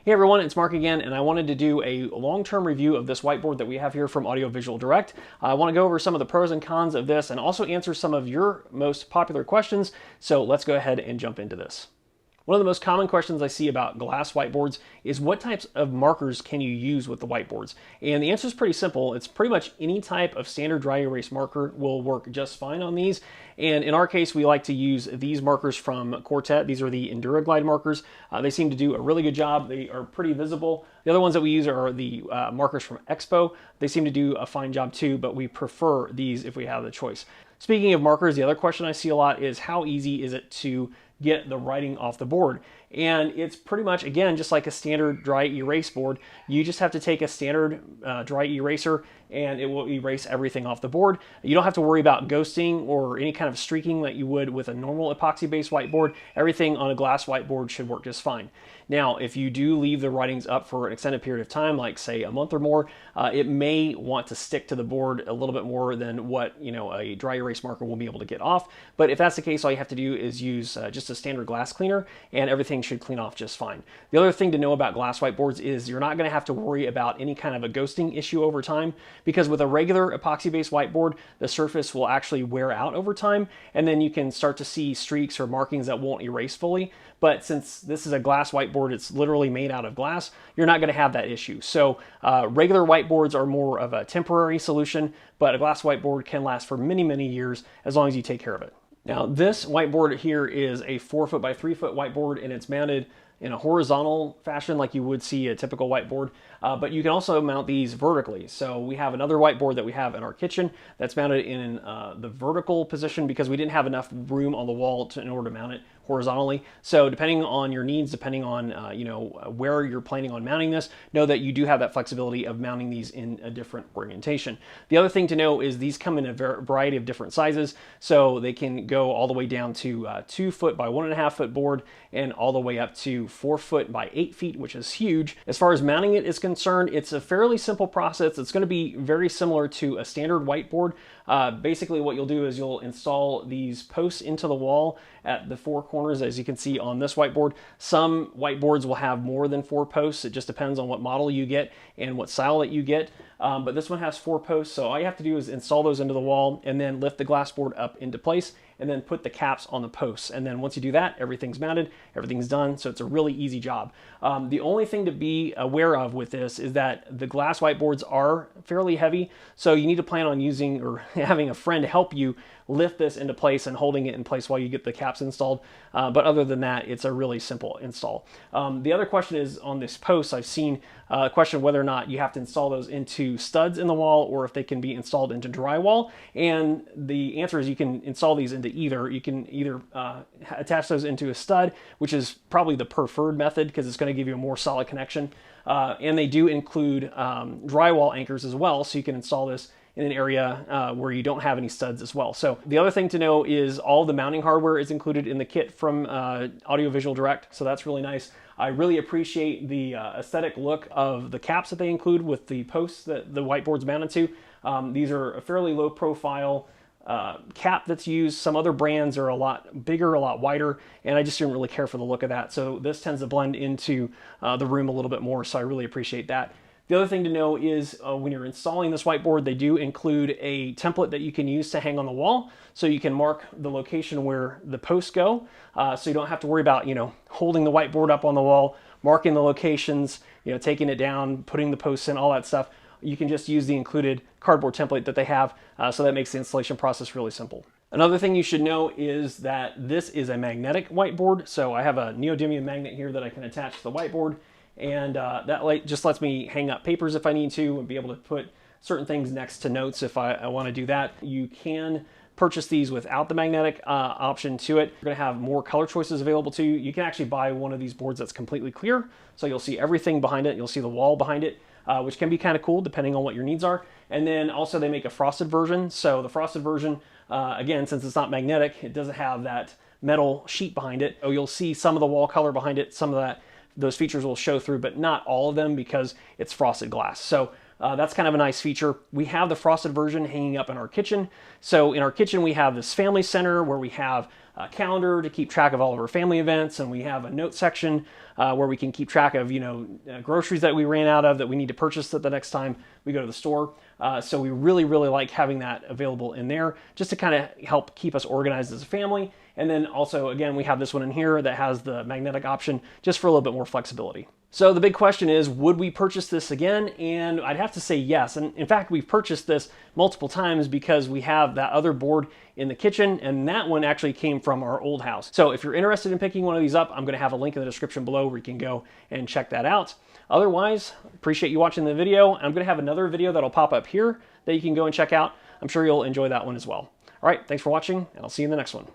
Hey everyone, it's Mark again, and I wanted to do a long-term review of this whiteboard that we have here from Audiovisual Direct. I want to go over some of the pros and cons of this and also answer some of your most popular questions, so let's go ahead and jump into this. One of the most common questions I see about glass whiteboards is what types of markers can you use with the whiteboards? And the answer is pretty simple. It's pretty much any type of standard dry erase marker will work just fine on these. And in our case, we like to use these markers from Quartet. These are the EnduraGlide markers. They seem to do a really good job. They are pretty visible. The other ones that we use are the markers from Expo. They seem to do a fine job too, but we prefer these if we have the choice. Speaking of markers, the other question I see a lot is how easy is it to get the writing off the board? And it's pretty much, again, just like a standard dry erase board. You just have to take a standard dry eraser and it will erase everything off the board. You don't have to worry about ghosting or any kind of streaking that you would with a normal epoxy-based whiteboard. Everything on a glass whiteboard should work just fine. Now, if you do leave the writings up for an extended period of time, like say a month or more, it may want to stick to the board a little bit more than what a dry erase marker will be able to get off. But if that's the case, all you have to do is use just a standard glass cleaner and everything should clean off just fine. The other thing to know about glass whiteboards is you're not going to have to worry about any kind of a ghosting issue over time, because with a regular epoxy-based whiteboard, the surface will actually wear out over time, and then you can start to see streaks or markings that won't erase fully. But since this is a glass whiteboard, it's literally made out of glass, you're not going to have that issue. So regular whiteboards are more of a temporary solution, but a glass whiteboard can last for many, many years as long as you take care of it. Now, this whiteboard here is a 4 foot by 3 foot whiteboard, and it's mounted in a horizontal fashion like you would see a typical whiteboard, but you can also mount these vertically. So we have another whiteboard that we have in our kitchen that's mounted in the vertical position because we didn't have enough room on the wall in order to mount it horizontally. So depending on your needs, depending on where you're planning on mounting this, know that you do have that flexibility of mounting these in a different orientation. The other thing to know is these come in a variety of different sizes, so they can go all the way down to 2 foot by 1.5 foot board and all the way up to 4 foot by 8 feet, which is huge. As far as mounting it is concerned, it's a fairly simple process. It's going to be very similar to a standard whiteboard. Basically what you'll do is you'll install these posts into the wall at the 4 corners, as you can see on this whiteboard. Some whiteboards will have more than 4 posts. It just depends on what model you get and what style that you get. But this one has 4 posts, so all you have to do is install those into the wall and then lift the glass board up into place and then put the caps on the posts. And then once you do that, everything's mounted, everything's done, so it's a really easy job. The only thing to be aware of with this is that the glass whiteboards are fairly heavy, so you need to plan on using or having a friend help you lift this into place and holding it in place while you get the caps installed. But other than that, it's a really simple install. The other question is on this post, I've seen a question whether or not you have to install those into studs in the wall or if they can be installed into drywall. And the answer is you can install these into either. You can either attach those into a stud, which is probably the preferred method because it's going to give you a more solid connection. And they do include drywall anchors as well, so you can install this in an area where you don't have any studs as well. So the other thing to know is all the mounting hardware is included in the kit from Audiovisual Direct, so that's really nice. I really appreciate the aesthetic look of the caps that they include with the posts that the whiteboard's mounted to. These are a fairly low profile cap that's used. Some other brands are a lot bigger, a lot wider, and I just didn't really care for the look of that. So this tends to blend into the room a little bit more, so I really appreciate that. The other thing to know is when you're installing this whiteboard, they do include a template that you can use to hang on the wall, so you can mark the location where the posts go, so you don't have to worry about holding the whiteboard up on the wall, marking the locations, taking it down, putting the posts in, all that stuff. You can just use the included cardboard template that they have, so that makes the installation process really simple. Another thing you should know is that this is a magnetic whiteboard, so I have a neodymium magnet here that I can attach to the whiteboard. And that just lets me hang up papers if I need to and be able to put certain things next to notes if I want to do that. You can purchase these without the magnetic option to it. You're going to have more color choices available to you. You can actually buy one of these boards that's completely clear, so you'll see everything behind it. You'll see the wall behind it, which can be kind of cool depending on what your needs are. And then also they make a frosted version. So the frosted version, again, since it's not magnetic, it doesn't have that metal sheet behind it. Oh, you'll see some of the wall color behind it, some of those features will show through, but not all of them because it's frosted glass. So that's kind of a nice feature. We have the frosted version hanging up in our kitchen. So in our kitchen, we have this family center where we have a calendar to keep track of all of our family events, and we have a note section where we can keep track of, groceries that we ran out of that we need to purchase the next time we go to the store. So we really, really like having that available in there just to kind of help keep us organized as a family. And then also, again, we have this one in here that has the magnetic option just for a little bit more flexibility. So the big question is, would we purchase this again? And I'd have to say yes. And in fact, we've purchased this multiple times because we have that other board in the kitchen, and that one actually came from our old house. So if you're interested in picking one of these up, I'm gonna have a link in the description below where you can go and check that out. Otherwise, appreciate you watching the video. I'm gonna have another video that'll pop up here that you can go and check out. I'm sure you'll enjoy that one as well. All right, thanks for watching, and I'll see you in the next one.